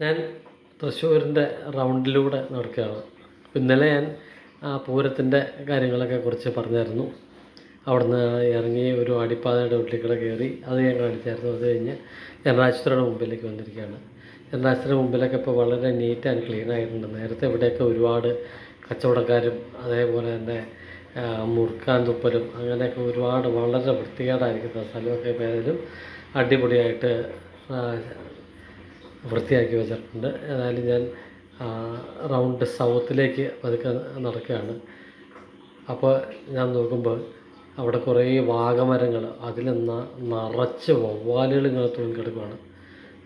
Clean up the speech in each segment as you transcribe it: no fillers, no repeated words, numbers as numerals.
ഞാൻ തൃശ്ശൂരിൻ്റെ റൗണ്ടിലൂടെ നടക്കുകയാണ്. ഇന്നലെ ഞാൻ പൂരത്തിൻ്റെ കാര്യങ്ങളൊക്കെ കുറിച്ച് പറഞ്ഞായിരുന്നു. അവിടുന്ന് ഇറങ്ങി ഒരു അടിപ്പാതയുടെ ഉള്ളിൽ കയറി അത് ഞാൻ കാണിച്ചായിരുന്നു. അത് കഴിഞ്ഞ് ജനറാശുപത്രിയുടെ മുമ്പിലേക്ക് വന്നിരിക്കുകയാണ്. ജനറാശുപത്രിയുടെ മുമ്പിലൊക്കെ ഇപ്പോൾ വളരെ നീറ്റ് ആൻഡ് ക്ലീൻ ആയിട്ടുണ്ട്. നേരത്തെ ഇവിടെയൊക്കെ ഒരുപാട് കച്ചവടക്കാരും അതേപോലെ തന്നെ മുറുക്കാൻ തുപ്പലും അങ്ങനെയൊക്കെ ഒരുപാട് വളരെ വൃത്തികേടായിരിക്കുന്ന സ്ഥലമൊക്കെ ഏതായാലും അടിപൊളിയായിട്ട് വൃത്തിയാക്കി വെച്ചിട്ടുണ്ട്. ഏതായാലും ഞാൻ റൗണ്ട് സൗത്തിലേക്ക് പതുക്കെ നടക്കുകയാണ്. അപ്പോൾ ഞാൻ നോക്കുമ്പോൾ അവിടെ കുറേ വാഗമരങ്ങൾ, അതിൽ നിറച്ച് വവ്വാലുകൾ ഇങ്ങനെ തൂങ്ങിക്കിടക്കുകയാണ്.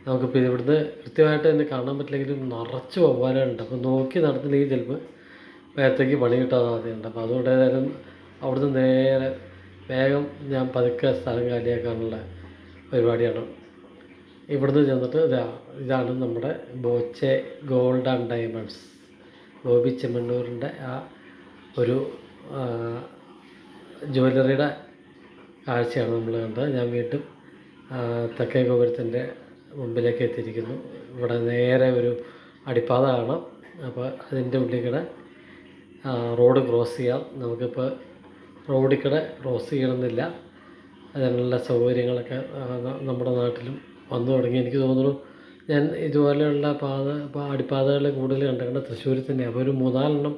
നമുക്കിപ്പോൾ ഇവിടുന്ന് കൃത്യമായിട്ട് തന്നെ കാണാൻ പറ്റില്ലെങ്കിലും നിറച്ച് വവ്വാലുകളുണ്ട്. അപ്പോൾ നോക്കി നടന്നില്ലെങ്കിൽ ചിലപ്പോൾ വേഗത്തേക്ക് പണി കിട്ടാൻ സാധ്യതയുണ്ട്. അപ്പോൾ അതുകൊണ്ട് ഏതായാലും അവിടുന്ന് നേരെ വേഗം ഞാൻ പതുക്കെ സ്ഥലം കാലിയാക്കാനുള്ള പരിപാടിയാണ്. ഇവിടുന്ന് ചെന്നിട്ട് ഇതാണ് നമ്മുടെ Boche gold and diamonds, Bobby ചെമ്മണ്ണൂരിൻ്റെ ആ ഒരു ജ്വല്ലറിയുടെ കാഴ്ചയാണ് നമ്മൾ കണ്ടത്. ഞാൻ വീണ്ടും തെക്കേ ഗോപുരത്തിൻ്റെ മുമ്പിലേക്ക് എത്തിയിരിക്കുന്നു. ഇവിടെ നേരെ ഒരു അടിപ്പാത കാണാം. അപ്പോൾ അതിൻ്റെ ഉള്ളിൽ കൂടെ റോഡ് ക്രോസ് ചെയ്യാം. നമുക്കിപ്പോൾ റോഡിൽ കൂടെ ക്രോസ് ചെയ്യണമെന്നില്ല. അതിനുള്ള സൗകര്യങ്ങളൊക്കെ നമ്മുടെ നാട്ടിലും വന്നു തുടങ്ങി. എനിക്ക് തോന്നുന്നു ഞാൻ ഇതുപോലെയുള്ള അടിപ്പാതകൾ കൂടുതൽ കണ്ടിട്ടുണ്ട് തൃശ്ശൂരിൽ തന്നെ. അപ്പോൾ ഒരു 3-4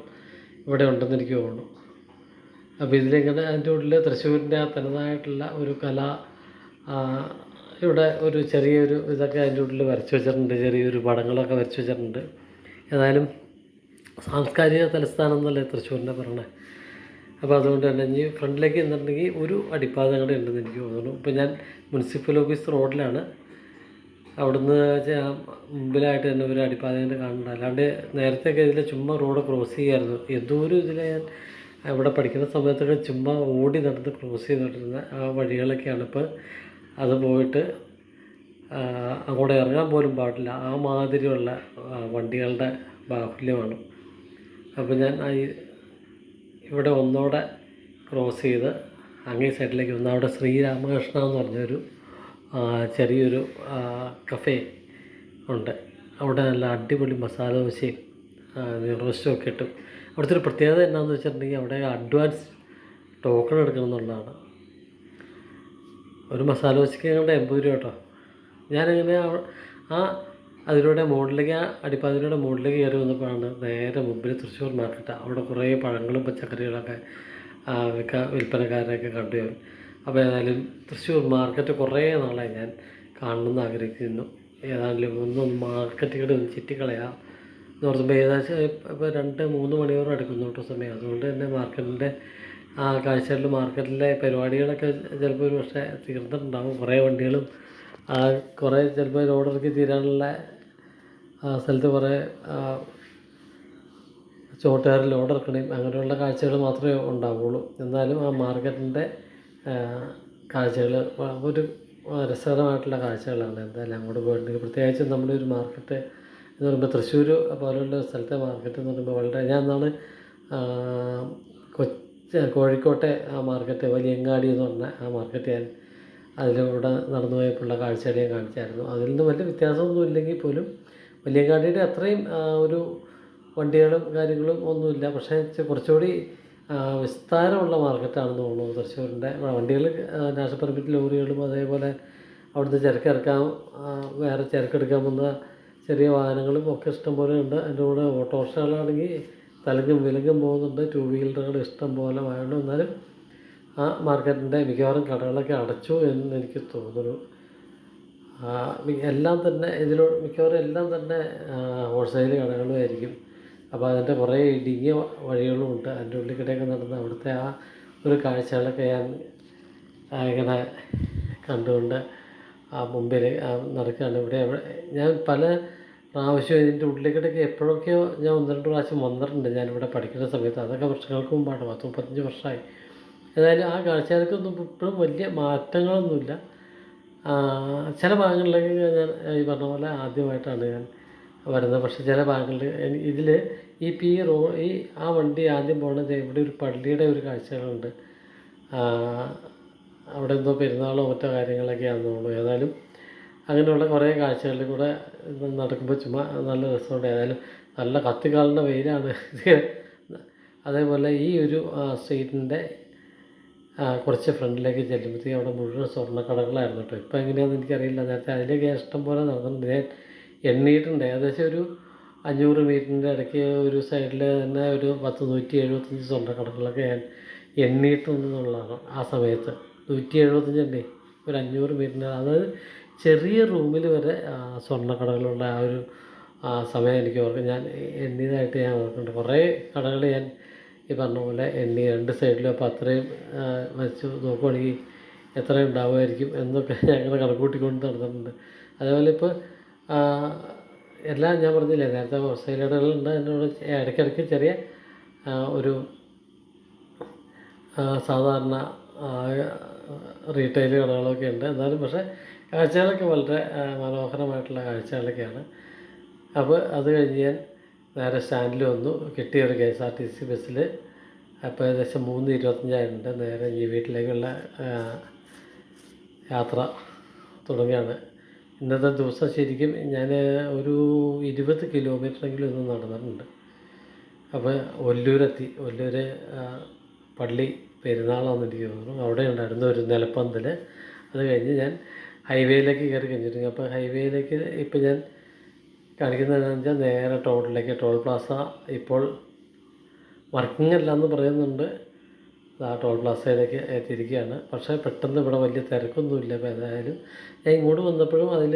ഇവിടെ ഉണ്ടെന്ന് എനിക്ക് തോന്നുന്നു. അപ്പോൾ ഇതിലിങ്ങനെ അതിൻ്റെ ഉള്ളിൽ തൃശ്ശൂരിൻ്റെ ആ തനതായിട്ടുള്ള ഒരു കല, ഇവിടെ ഒരു ചെറിയൊരു ഇതൊക്കെ അതിൻ്റെ ഉള്ളിൽ വരച്ച് വെച്ചിട്ടുണ്ട്. ചെറിയൊരു പടങ്ങളൊക്കെ വരച്ച് വെച്ചിട്ടുണ്ട്. ഏതായാലും സാംസ്കാരിക തലസ്ഥാനം എന്നല്ലേ തൃശ്ശൂരിനെ പറയണേ. അപ്പോൾ അതുകൊണ്ട് തന്നെ ഇനി ഫ്രണ്ടിലേക്ക് നിന്നിട്ടുണ്ടെങ്കിൽ ഒരു അടിപ്പാത കൂടെ ഉണ്ടെന്ന് എനിക്ക് തോന്നുന്നു. ഇപ്പോൾ ഞാൻ മുനിസിപ്പൽ ഓഫീസ് റോഡിലാണ്. അവിടുന്ന് മുമ്പിലായിട്ട് തന്നെ ഒരു അടിപ്പാതേൻ്റെ കാണുന്നുണ്ട്. അല്ലാണ്ട് നേരത്തെയൊക്കെ ഇതിൽ ചുമ്മാ റോഡ് ക്രോസ് ചെയ്യായിരുന്നു. എന്തോരം ഇതിൽ ഞാൻ ഇവിടെ പഠിക്കുന്ന സമയത്തൊക്കെ ചുമ്മാ ഓടി നടന്ന് ക്രോസ് ചെയ്തുകൊണ്ടിരുന്ന ആ വഴികളൊക്കെയാണ് ഇപ്പോൾ. അത് പോയിട്ട് അങ്ങോട്ട് ഇറങ്ങാൻ പോലും പാടില്ല, ആ മാതിരിയുള്ള വണ്ടികളുടെ ബാഹുല്യമാണ്. അപ്പോൾ ഞാൻ ഇവിടെ ഒന്നോടെ ക്രോസ് ചെയ്ത് അങ്ങേ സൈഡിലേക്ക് വന്ന് അവിടെ ശ്രീരാമകൃഷ്ണ എന്ന് പറഞ്ഞൊരു ചെറിയൊരു കഫേ ഉണ്ട്. അവിടെ നല്ല അടിപൊളി മസാല ദോശയും റോസ്റ്റും ഒക്കെ കിട്ടും. അവിടുത്തെ ഒരു പ്രത്യേകത എന്നാന്ന് വെച്ചിട്ടുണ്ടെങ്കിൽ അവിടെ അഡ്വാൻസ് ടോക്കൺ എടുക്കണം എന്നുള്ളതാണ്. ഒരു മസാല ദോശയ്ക്ക് ഞങ്ങളുടെ 80 രൂപ കേട്ടോ. ഞാനിങ്ങനെ അതിലൂടെ മുകളിലേക്ക് അടിപ്പാതിലൂടെ മുകളിലേക്ക് കയറി വന്നപ്പോഴാണ് നേരെ മുമ്പിൽ തൃശ്ശൂർ മാർക്കറ്റാണ്. അവിടെ കുറേ പഴങ്ങളും പച്ചക്കറികളൊക്കെ വിൽപ്പനക്കാരെയൊക്കെ കണ്ടു ഞാൻ. അപ്പോൾ ഏതായാലും തൃശ്ശൂർ മാർക്കറ്റ് കുറേ നാളായി ഞാൻ കാണണമെന്ന് ആഗ്രഹിക്കുന്നു. ഏതായാലും ഒന്ന് മാർക്കറ്റുകളിൽ ഒന്ന് ചുറ്റിക്കളയാം എന്ന് പറഞ്ഞപ്പോൾ ഏകദേശം ഇപ്പോൾ 2-3 മണിക്കൂർ എടുക്കുന്നു കേട്ടോ സമയം. അതുകൊണ്ട് തന്നെ മാർക്കറ്റിൻ്റെ കാഴ്ചകളിൽ മാർക്കറ്റിലെ പരിപാടികളൊക്കെ ചിലപ്പോൾ ഒരു പക്ഷേ തീർന്നിട്ടുണ്ടാകും. കുറേ വണ്ടികളും കുറേ ചിലപ്പോൾ ഓർഡർക്ക് തീരാനുള്ള സ്ഥലത്ത് കുറേ ചോട്ടുകാരിൽ ഓർഡർ എടുക്കണേയും അങ്ങനെയുള്ള കാഴ്ചകൾ മാത്രമേ ഉണ്ടാവുള്ളൂ. എന്നാലും ആ മാർക്കറ്റിൻ്റെ കാഴ്ചകൾ ഒരു രസകരമായിട്ടുള്ള കാഴ്ചകളാണ്. എന്തായാലും അങ്ങോട്ട് പോയിട്ടുണ്ടെങ്കിൽ പ്രത്യേകിച്ചും നമ്മുടെ ഒരു മാർക്കറ്റ് എന്ന് പറയുമ്പോൾ തൃശ്ശൂർ പോലുള്ള സ്ഥലത്തെ മാർക്കറ്റ് എന്ന് പറയുമ്പോൾ വളരെ, ഞാൻ എന്നാണ് കോഴിക്കോട്ടെ ആ മാർക്കറ്റ് വലിയങ്ങാടി എന്ന് പറഞ്ഞ ആ മാർക്കറ്റ് ഞാൻ അതിലൂടെ നടന്നു പോയപ്പോഴുള്ള കാഴ്ചകൾ ഞാൻ കാണിച്ചായിരുന്നു. അതിൽ നിന്ന് വലിയ വ്യത്യാസമൊന്നും ഇല്ലെങ്കിൽ പോലും വലിയങ്ങാടിയുടെ അത്രയും ഒരു വണ്ടികളും കാര്യങ്ങളും ഒന്നുമില്ല. പക്ഷേ കുറച്ചുകൂടി വിസ്താരമുള്ള മാർക്കറ്റാണെന്ന് തോന്നുന്നു തൃശ്ശൂരിൻ്റെ. വണ്ടികൾ നാഷണൽ പെർമിറ്റ് ലോറികളും അതേപോലെ അവിടുത്തെ ചരക്കിറക്കാൻ വേറെ ചരക്കെടുക്കാൻ വന്ന ചെറിയ വാഹനങ്ങളും ഒക്കെ ഇഷ്ടംപോലെ ഉണ്ട്. അതിൻ്റെ കൂടെ ഓട്ടോറിക്ഷകളാണെങ്കിൽ തലങ്ങും വിലങ്ങും പോകുന്നുണ്ട്. 2 വീലറുകൾ ഇഷ്ടം പോലെ വാഹനം. എന്നാലും ആ മാർക്കറ്റിൻ്റെ മിക്കവാറും കടകളൊക്കെ അടച്ചു എന്ന് എനിക്ക് തോന്നുന്നു. എല്ലാം തന്നെ മിക്കവാറും എല്ലാം തന്നെ ഹോൾസെയിൽ കടകളുമായിരിക്കും. അപ്പോൾ അതിൻ്റെ കുറേ ഇടുങ്ങിയ വഴികളും ഉണ്ട്. അതിൻ്റെ ഉള്ളിൽ കൂടെയൊക്കെ നടന്ന് അവിടുത്തെ ആ ഒരു കാഴ്ചകളൊക്കെ ഞാൻ ഇങ്ങനെ കണ്ടുകൊണ്ട് മുമ്പിൽ നടക്കുകയാണ്. ഇവിടെ ഞാൻ പല പ്രാവശ്യം ഇതിൻ്റെ ഉള്ളിലേക്കിടയ്ക്ക് എപ്പോഴൊക്കെയോ ഞാൻ 1-2 പ്രാവശ്യം വന്നിട്ടുണ്ട് ഞാനിവിടെ പഠിക്കുന്ന സമയത്ത്. അതൊക്കെ വർഷങ്ങൾക്ക് മുമ്പാണ്, 10-35 വർഷമായി. ഏതായാലും ആ കാഴ്ചകൾക്കൊന്നും ഇപ്പോഴും വലിയ മാറ്റങ്ങളൊന്നുമില്ല. ചില ഭാഗങ്ങളിലേക്ക് ഞാൻ ഈ പറഞ്ഞ പോലെ ആദ്യമായിട്ടാണ് ഞാൻ വരുന്നത്. പക്ഷേ ചില ഭാഗങ്ങളിൽ ഇതിൽ ആ വണ്ടി ആദ്യം പോകുന്നത് ഇവിടെ ഒരു പള്ളിയുടെ ഒരു കാഴ്ചകളുണ്ട്. അവിടെ എന്തോ പെരുന്നാളോ മറ്റോ കാര്യങ്ങളൊക്കെയാണെന്ന് തോന്നുന്നു. ഏതായാലും അങ്ങനെയുള്ള കുറേ കാഴ്ചകളിൽ കൂടെ നടക്കുമ്പോൾ ചുമ്മാ നല്ല രസമുണ്ട്. ഏതായാലും നല്ല കത്തിക്കാളുന്ന വെയിലാണ്. അതേപോലെ ഈ ഒരു സ്ട്രീറ്റിൻ്റെ കുറച്ച് ഫ്രണ്ടിലേക്ക് ചെല്ലുമ്പോഴത്തേക്കും അവിടെ മുഴുവൻ സ്വർണ്ണക്കടകളായിരുന്നു കേട്ടോ. ഇപ്പോൾ എങ്ങനെയാണെന്ന് എനിക്കറിയില്ല. നേരത്തെ അതിലേക്ക് ഇഷ്ടം പോലെ നടന്നിട്ടുണ്ട്. ഞാൻ എണ്ണിയിട്ടുണ്ട്. ഏകദേശം ഒരു 500 മീറ്ററിൻ്റെ ഇടയ്ക്ക് ഒരു സൈഡിൽ തന്നെ ഒരു 175 സ്വർണ്ണക്കടകളൊക്കെ ഞാൻ എണ്ണിയിട്ടുണ്ടെന്നുള്ളതാണ് ആ സമയത്ത്. 175 ഒരു 500 മീറ്ററിൻ്റെ, അതായത് ചെറിയ റൂമിൽ വരെ സ്വർണ്ണക്കടകളുള്ള ആ ഒരു സമയം എനിക്ക് ഓർക്കും. ഞാൻ എണ്ണിയതായിട്ട് ഞാൻ ഓർക്കുന്നുണ്ട്. കുറേ കടകൾ ഞാൻ ഈ പറഞ്ഞ പോലെ എണ്ണി 2 സൈഡിലും. അപ്പോൾ അത്രയും വെച്ച് നോക്കുവാണെങ്കിൽ എത്ര ഉണ്ടാവുമായിരിക്കും എന്നൊക്കെ ഞങ്ങൾ കണക്കൂട്ടിക്കൊണ്ട് നടന്നിട്ടുണ്ട്. അതേപോലെ ഇപ്പോൾ എല്ലാം ഞാൻ പറഞ്ഞില്ലേ നേരത്തെ ഹോൾസെയിൽ കടകളുണ്ട്. എന്നോട് ഇടയ്ക്കിടയ്ക്ക് ചെറിയ ഒരു സാധാരണ റീറ്റെയിൽ കടകളൊക്കെ ഉണ്ട്. എന്നാലും പക്ഷേ കാഴ്ചകളൊക്കെ വളരെ മനോഹരമായിട്ടുള്ള കാഴ്ചകളൊക്കെയാണ്. അപ്പോൾ അത് കഴിഞ്ഞ് ഞാൻ നേരെ സ്റ്റാൻഡിൽ വന്നു. കിട്ടിയൊരു KSRTC ബസ്സിൽ. അപ്പോൾ ഏകദേശം 3:25 നേരെ ഈ വീട്ടിലേക്കുള്ള യാത്ര തുടങ്ങുകയാണ്. ഇന്നത്തെ ദിവസം ശരിക്കും ഞാൻ ഒരു 20 കിലോമീറ്ററെങ്കിലും ഇന്ന് നടന്നിട്ടുണ്ട്. അപ്പോൾ ഒല്ലൂരെത്തി. ഒല്ലൂർ പള്ളി പെരുന്നാളാണെന്ന് എനിക്ക് തോന്നുന്നു. അവിടെ ഉണ്ടായിരുന്നു ഒരു നിലപ്പന്തൽ. അത് കഴിഞ്ഞ് ഞാൻ ഹൈവേയിലേക്ക് കയറി കഴിഞ്ഞിട്ടുണ്ട്. അപ്പോൾ ഹൈവേയിലേക്ക് ഇപ്പോൾ ഞാൻ കാണിക്കുന്നത് എന്താണെന്ന് വെച്ചാൽ നേരെ ടോളിലേക്ക്, ടോൾ പ്ലാസ ഇപ്പോൾ വർക്കിംഗ് അല്ല എന്ന് പറയുന്നുണ്ട്. ആ ടോൾ പ്ലാസയിലേക്ക് എത്തിയിരിക്കുകയാണ്. പക്ഷേ പെട്ടെന്ന് ഇവിടെ വലിയ തിരക്കൊന്നുമില്ല. അപ്പോൾ ഏതായാലും ഞാൻ ഇങ്ങോട്ട് വന്നപ്പോഴും അതിൽ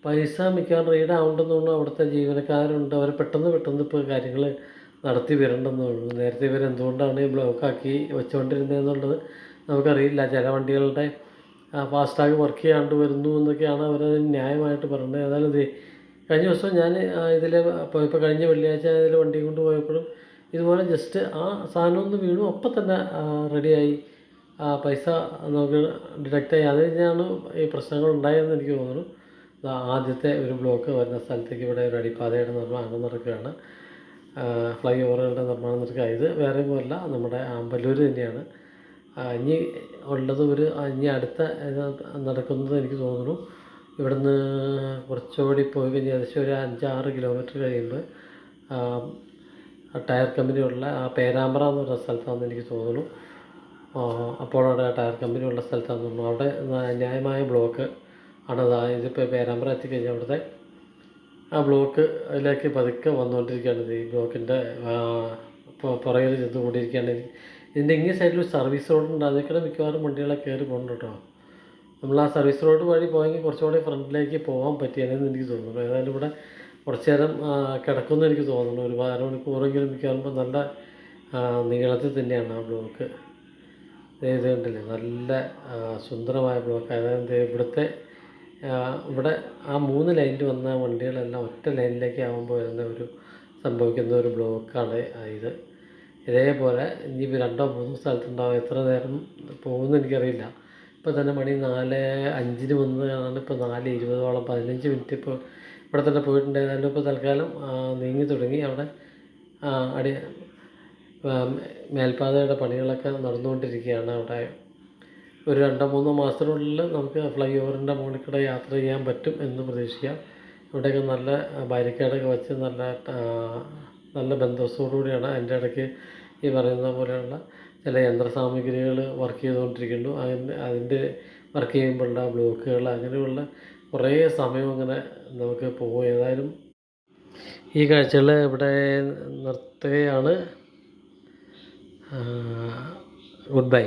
പൈസ മിക്കവാറും റീഡ് ആവുണ്ടെന്ന് തോന്നുന്നു. അവിടുത്തെ ജീവനക്കാരുണ്ട്. അവർ പെട്ടെന്ന് ഇപ്പോൾ കാര്യങ്ങൾ നടത്തി വരണ്ടെന്ന് തോന്നുന്നു. നേരത്തെ ഇവർ എന്തുകൊണ്ടാണ് ഈ ബ്ലോക്കാക്കി വെച്ചുകൊണ്ടിരുന്നതെന്നുള്ളത് നമുക്കറിയില്ല. ചില വണ്ടികളുടെ ഫാസ്ടാഗ് വർക്ക് ചെയ്യാണ്ട് വരുന്നു എന്നൊക്കെയാണ് അവരത് ന്യായമായിട്ട് പറയുന്നത്. ഏതായാലും കഴിഞ്ഞ ദിവസം ഞാൻ ഇതിൽ ഇപ്പോൾ കഴിഞ്ഞ വെള്ളിയാഴ്ച ഇതിൽ വണ്ടി കൊണ്ട് പോയപ്പോഴും ഇതുപോലെ ജസ്റ്റ് ആ സാധനം ഒന്ന് വീണു, അപ്പം തന്നെ റെഡിയായി പൈസ നമുക്ക് ഡിഡക്റ്റ് ആയി. അത് കഴിഞ്ഞാണ് ഈ പ്രശ്നങ്ങൾ ഉണ്ടായതെന്ന് എനിക്ക് തോന്നുന്നു. ആദ്യത്തെ ഒരു ബ്ലോക്ക് വരുന്ന സ്ഥലത്തേക്ക് ഇവിടെ ഒരു അടിപ്പാതയുടെ നിർമ്മാണം നടക്കുകയാണ്. ഫ്ലൈ ഓവറുകളുടെ നിർമ്മാണം നടക്കുക. ഇത് വേറെ പോലല്ല, നമ്മുടെ ആമ്പല്ലൂർ തന്നെയാണ്. ഇനി ഉള്ളത് ഇനി അടുത്ത നടക്കുന്നത് എനിക്ക് തോന്നുന്നു ഇവിടുന്ന് കുറച്ചുകൂടി പോയി കഴിഞ്ഞ് ഏകദേശം ഒരു 5-6 കിലോമീറ്റർ കഴിയുമ്പോൾ ടയർ കമ്പനിയുള്ള പേരാമ്പ്ര എന്ന് പറയുന്ന സ്ഥലത്താണെന്ന് എനിക്ക് തോന്നുന്നു. അപ്പോൾ അവിടെ ടയർ കമ്പനിയുള്ള സ്ഥലത്താണെന്ന് തോന്നുന്നു. അവിടെ ന്യായമായ ബ്ലോക്ക് ആണ്. ഇതിപ്പോൾ പേരാമ്പ്ര എത്തിക്കഴിഞ്ഞാൽ അവിടുത്തെ ആ ബ്ലോക്ക് അതിലേക്ക് പതുക്കെ വന്നുകൊണ്ടിരിക്കുകയാണ്. ഈ ബ്ലോക്കിൻ്റെ പുറകിൽ ചെന്നുകൊണ്ടിരിക്കുകയാണ്. ഇതിൻ്റെ ഇങ്ങേ സൈഡിൽ ഒരു സർവീസ് റോഡുണ്ട്. അതിൽ മിക്കവാറും വണ്ടികളെ കയറി പോകുന്നുണ്ട് കേട്ടോ. നമ്മൾ ആ സർവീസ് റോഡ് വഴി പോയെങ്കിൽ കുറച്ചുകൂടി ഫ്രണ്ടിലേക്ക് പോകാൻ പറ്റിയെന്ന് എനിക്ക് തോന്നുന്നു. ഏതായാലും ഇവിടെ കുറച്ച് നേരം കിടക്കുമെന്ന് എനിക്ക് തോന്നുന്നു. ഒരു 12 മണിക്കൂറെങ്കിലും മിക്കവാറും നല്ല നീളത്തിൽ തന്നെയാണ് ആ ബ്ലോക്ക്. ഇത് കണ്ടില്ലേ, നല്ല സുന്ദരമായ ബ്ലോക്ക്. അതായത് ഇവിടെ ആ 3 ലൈനിൽ വന്ന വണ്ടികളെല്ലാം ഒറ്റ ലൈനിലേക്ക് ആകുമ്പോൾ വരുന്ന സംഭവിക്കുന്ന ഒരു ബ്ലോക്കാണ് ഇത്. ഇതേപോലെ ഇനി 2-3 സ്ഥലത്തുണ്ടാവും. എത്ര നേരം പോകുമെന്ന് എനിക്കറിയില്ല. ഇപ്പോൾ തന്നെ മണി 4:05 വന്നതാണ്. ഇപ്പോൾ 4:20 15 മിനിറ്റ് ഇപ്പോൾ ഇവിടെ തന്നെ പോയിട്ടുണ്ട്. ഏതായാലും ഇപ്പോൾ തൽക്കാലം നീങ്ങി തുടങ്ങി. അവിടെ മേൽപ്പാതയുടെ പണികളൊക്കെ നടന്നുകൊണ്ടിരിക്കുകയാണ്. അവിടെ ഒരു 2-3 മാസത്തിനുള്ളിൽ നമുക്ക് ഫ്ലൈ ഓവറിൻ്റെ മുകളിൽ കൂടെ യാത്ര ചെയ്യാൻ പറ്റും എന്ന് പ്രതീക്ഷിക്കാം. ഇവിടെയൊക്കെ നല്ല ബാരിക്കേഡൊക്കെ വെച്ച് നല്ല ബന്ധോസോടുകൂടിയാണ്. അതിൻ്റെ ഇടയ്ക്ക് ഈ പറയുന്ന പോലെയുള്ള ചില യന്ത്രസാമഗ്രികൾ വർക്ക് ചെയ്തുകൊണ്ടിരിക്കുന്നു. അതിൻ്റെ വർക്ക് ചെയ്യുമ്പോഴുള്ള ബ്ലോക്കുകൾ, അങ്ങനെയുള്ള കുറേ സമയം അങ്ങനെ നമുക്ക് പോകും. ഏതായാലും ഈ കാഴ്ചകൾ ഇവിടെ നിർത്തുകയാണ്. Good bye.